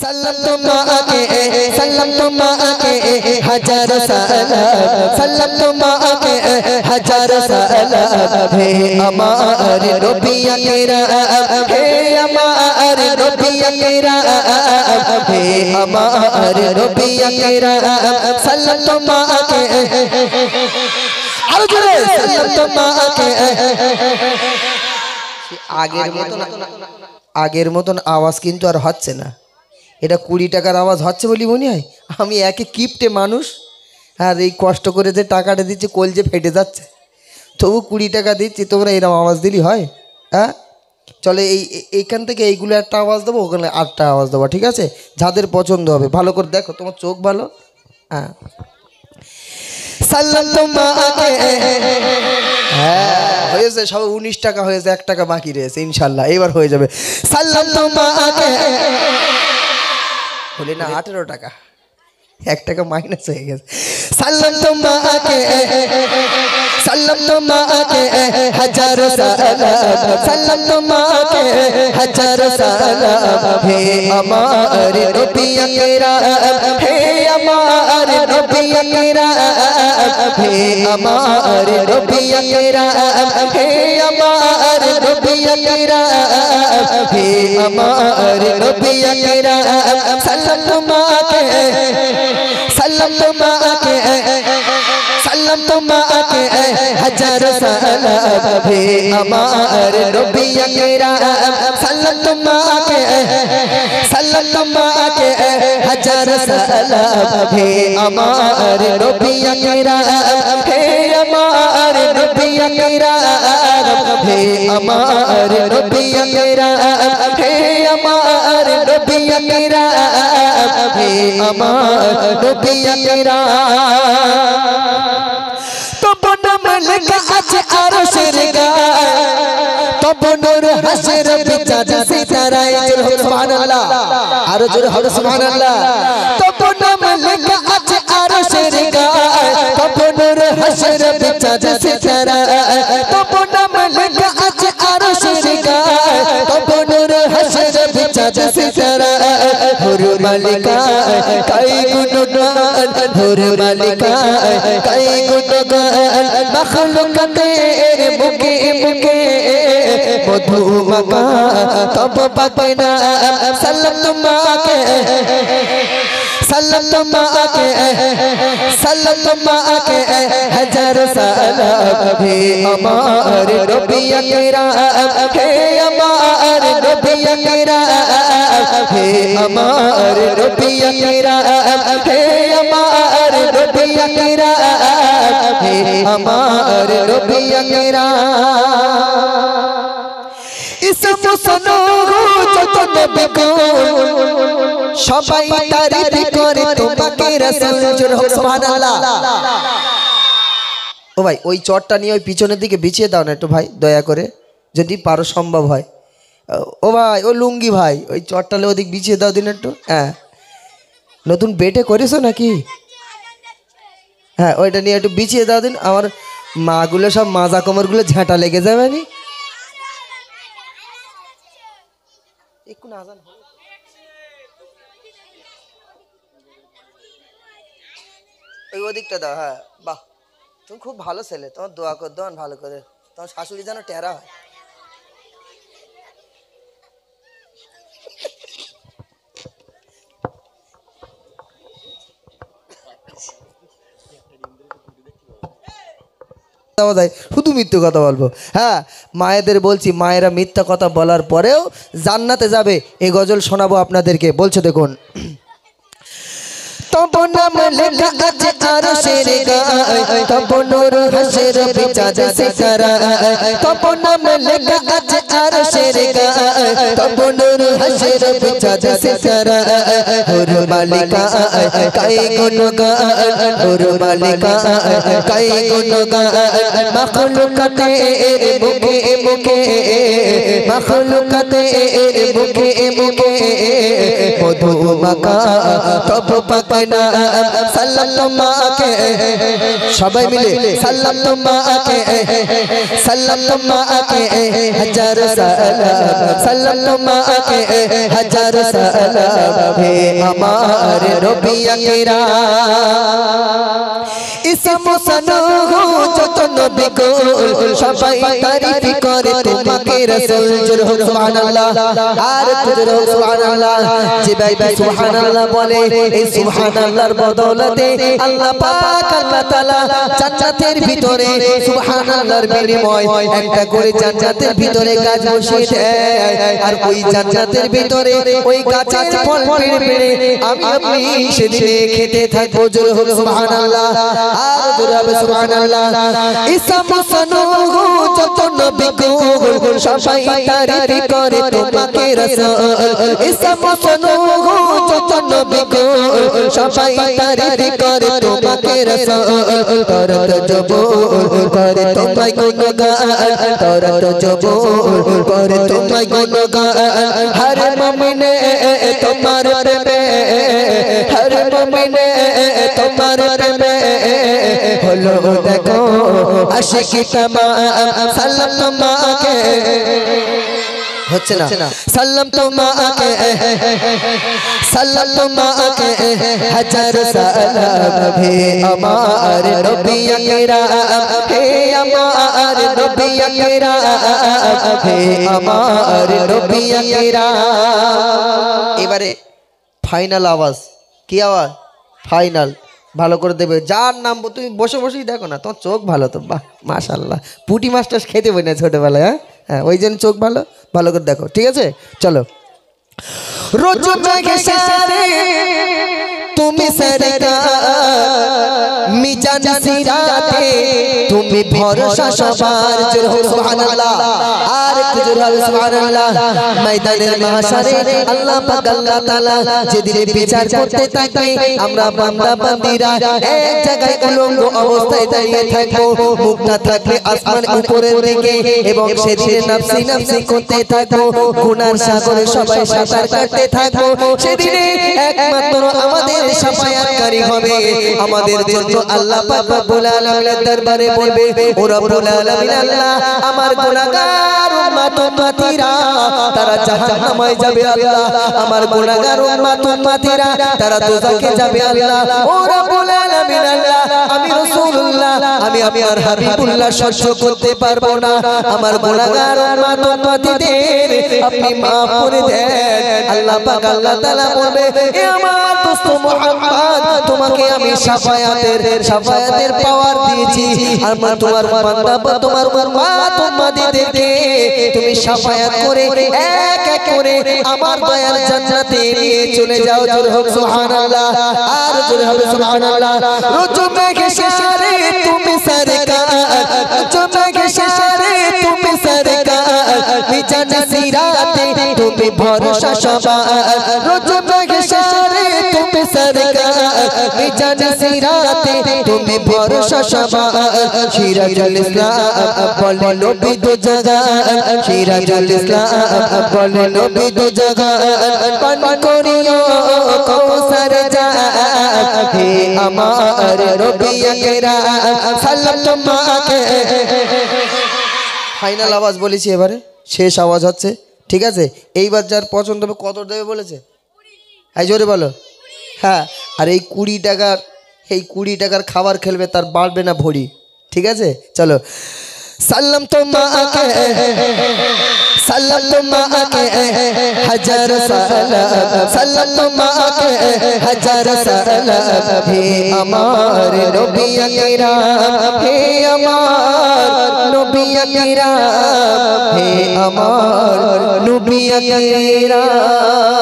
सल्लम तुम्हाके हजारों सलाम सल्लम तुम्हाके हजारों सलाम हे हमारे नबी किराम हे हमारे नबी किराम हे हमारे नबी किराम सल्लम तुम्हाके अर्जुन सल्लम तुम्हाके আগের মতন আওয়াজ কিন্তু আর হচ্ছে না। এটা 20 টাকার আওয়াজ হচ্ছে বলি মনে হয়। আমি একে কিপটে মানুষ, আর এই কষ্ট করে যে টাকাটা দিচ্ছি কলজে ফেটে যাচ্ছে, তবু 20 টাকা দিচ্ছি, তোমরা এরকম আওয়াজ দিলি হয়? হ্যাঁ চলে এইখান থেকে এইগুলো একটা আওয়াজ দেবো, ওখানে আটটা আওয়াজ দেবো, ঠিক আছে? যাদের পছন্দ হবে ভালো করে দেখো, তোমার চোখ ভালো। হ্যাঁ সাল্লাম তোমাকে, হ্যাঁ হয়েছে সব 19 টাকা হয়েছে, 1 টাকা বাকি রয়েছে, ইনশাল্লাহ এবার হয়ে যাবে। সাল্লাম তোমাকে বলি না 18 টাকা, 1 টাকা মাইনাস হয়ে গেছে। সাল্লাম তোমাকে হাজারো সালাম সাল্লাম তোমাকে হাজারো সালাম হে আমারে নবী কিরাম হে আমারে নবী কিরাম হে আমারে নবী কিরাম হে আমারে নবী কিরাম হে আমারে নবী কিরাম সাল্লাম তোমাকে हजारों सलाम हे हमारे नबी किराम सल्लम तुम्हाके हजारों सलाम हे हमारे नबी किराम हे हमारे नबी किराम हे हमारे नबी किराम हे हमारे नबी किराम हे हमारे नबी किराम আরশের গায় তব নূর হাসর বিচার সিতারায় জোরে সুবহানাল্লাহ, আরো জোরে হবে সুবহানাল্লাহ। তব নাম লেখা আছে আরশের গায় তব নূর হাসর বিচার সিতারায় তব নাম লেখা আছে আরশের গায় তব নূর হাসর বিচার সিতারায় হুর মালিকা কাই গুণগান হুর মালিকা কাই গুণগান মখলুকাতের মুখে মুখে মধু মাখা তব পাকনা সাল্লাম তোমাকে हजारों सलाम हे हमारे नबी किराम हे हमारे नबी किराम हे हमारे नबी किराम हे हमारे नबी किराम हे हमारे नबी किराम इस मुसनो যত নবী গো সবাই তারিফ করে তোমাকে রাসূল জোরে হোক সুবহানাল্লাহ। ও ভাই ওই চটটা নিয়ে ওই পিছনের দিকে বিছিয়ে দাও না একটু ভাই, দয়া করে যদি পারো সম্ভব হয়। ও ভাই ও লুঙ্গি ভাই ওই চটটা ওদিক বিছিয়ে দাও দিন একটু। হ্যাঁ নতুন বেটে করেছো নাকি? হ্যাঁ ওইটা নিয়ে একটু বিছিয়ে দাও দিন, আমার মাগুলো সব মাজা কোমরগুলো ঝাঁটা লেগে যাবে নি। একটু আজান হবে ওই ওদিকটা দাও। হ্যাঁ বাহ তুমি খুব ভালো ছেলে, তোমার দোয়া কর দেওয়ান ভালো করে, তোমার শাশুড়ি যেন টেরা হয়। শুধু মিথ্যে কথা বলবো। হ্যাঁ মায়েদের বলছি, মায়েরা মিথ্যা কথা বলার পরেও জান্নাতে যাবে। এই গজল শোনাবো আপনাদেরকে, বলছে দেখুন। তব নাম লেখা আছে আরশের গায় তব নূর হাসর বিচার সিতারায় তব নাম লেখা আছে আরশের গায় তব নূর হাসর বিচার সিতারায় হুর মালিকা কাই গুণগান হুর মালিকা কাই গুণগান মখলুকাতের মুখে মুখে মখলুকাতের মুখে মুখে মধু মাখা তব পাক নাম সালাম তোমাকে সবাই মিলে সালাম তোমাকে হাজার সালাম তোমাকে হাজার সালাম হে আমার নবী আকরাম ইসম সানো যত নবী কুল সবাই তারিফ করে তোমাকে রাসূল জোরে সুবহানাল্লাহ আর জোরে সুবহানাল্লাহ যে ভাই সুবহানাল্লাহ বলে এই সুবহানাল্লাহর বদৌলতে আল্লাহ পাক আল্লাহ তাআলা জান্নাতের ভিতরে সুবহানাল্লাহর বিনিময় একটা করে জান্নাতের ভিতরে গাছ বসিয়ে দেয় আর ওই জান্নাতের ভিতরে ওই গাছের ফল পেড়ে পেড়ে আমি আপনি সেদিনে খেতে থাকবো জোরে সুবহানাল্লাহ আর জোরে সুবহানাল্লাহ ইসম সানো যত নবী কুল সবাই তারিফ করে তোমাকে রাসূল ইসম সানো যত নবী কুল সবাই তারিফ করে তোমাকে রাসূল করত জবুল করে তোমায় গুণগান করত জবুল করে তোমায় গুণগান হর মুমিনে তোমার প্রেমে হর মুমিনে তোমার প্রেমে হলো দেখো আশিকি তামাম সালাম তোমাকে হচ্ছে না সালাম তোমাকে হাজার সালাম হে আমার নবী আকরাম হে আমার নবী আকরাম হে আমার নবী আকরাম এবারে ফাইনাল আওয়াজ কি আওয়াজ ফাইনাল ভালো করে দেবে যার নাম তুমি বসে বসেই দেখো না তোমার চোখ ভালো তো বাহ মাশাআল্লাহ পুটি মাস্টার খেতে বই না ছোটবেলায় হ্যাঁ ওই জন্য চোখ ভালো ভালো করে দেখো ঠিক আছে চলো রোজ জাগে সারে তুমি সরকার মিজান সিরাতে তুমি ভরসা সবার জোরে সুবহানাল্লাহ আর জোরে সুবহানাল্লাহ ময়দানের মাহশারে আল্লাহ পাক আল্লাহ তাআলা যেদিন বিচার করতে থাকবে আমরা বান্দা বান্দীরা এক জায়গায় উলঙ্গ অবস্থায় দাঁড়িয়ে থাকবো মুখটা থাকবে আসমান উপরের দিকে এবং সেদিন নফসি নফসি করতে থাকবো গুনার সাগরে সবাই সাঁতার কাটতে থাকবো সেদিনে একমাত্র আমাদের শাফায়াতকারী হবে আমাদের জন্য আল্লাহ পাক রব্বুল আলামিনের দরবারে বলবে ও রব্বুল আলামিন আল্লাহ আমার গুনাহগার উম্মত উম্মতিরা তারা জাহান্নামে যাবে আল্লাহ আমার গুনাহগার উম্মত উম্মতিরা তারা দোজখে যাবে আল্লাহ ও রব্বুল আলামিন আল্লাহ আমি রাসূলুল্লাহ আমি আমার হাবিবুল্লাহ সহ্য করতে পারবো না আমার গুনাহগার উম্মত উম্মতিদের আপনি maaf করে দেন আল্লাহ পাক আল্লাহ তাআলা বলবে এ আমার দোস্ত মুহাম্মদ তোমাকে আমি শাফায়াতের পাওয়ার দিয়েছি আর তোমার বান্দা তোমার উম্মত উম্মতিদেরকে তুমি শাফায়াত করে এক এক করে আমার দয়ার জান্নাতে নিয়ে চলে যাও জোরে হোক সুবহানাল্লাহ আর জোরে হবে সুবহানাল্লাহ রোজমে গেশারে তুমি সরকার রোজমে গেশারে তুমি সরকার মিজান সিরাতে তুমি ভরসা সবার রোজমে গেশারে তুমি সরকার মিজান সিরাতে তুমি ভরসা সবার সিরাজুল ইসলাম বলে নবী দু জায়গা সিরাজুল ইসলাম বলে নবী দু জায়গা পান করিও কৌসার যা হে আমার নবী আকরাম সালাম তোমাকে ফাইনাল আওয়াজ বলেছি এবারে শেষ আওয়াজ হচ্ছে ঠিক আছে এইবার যার পছন্দ হবে কত দেবে বলেছে এই জোরে বলো হ্যাঁ আর এই 20 টাকার খাবার খেলবে তার বাড়বে না ভরি ঠিক আছে চলো সালাম তোমাকে হাজার সালাম তোমাকে হাজার সালাম হে আমার নবী আকরাম হে আমার নবী আকরাম হে আমার নবী আকরাম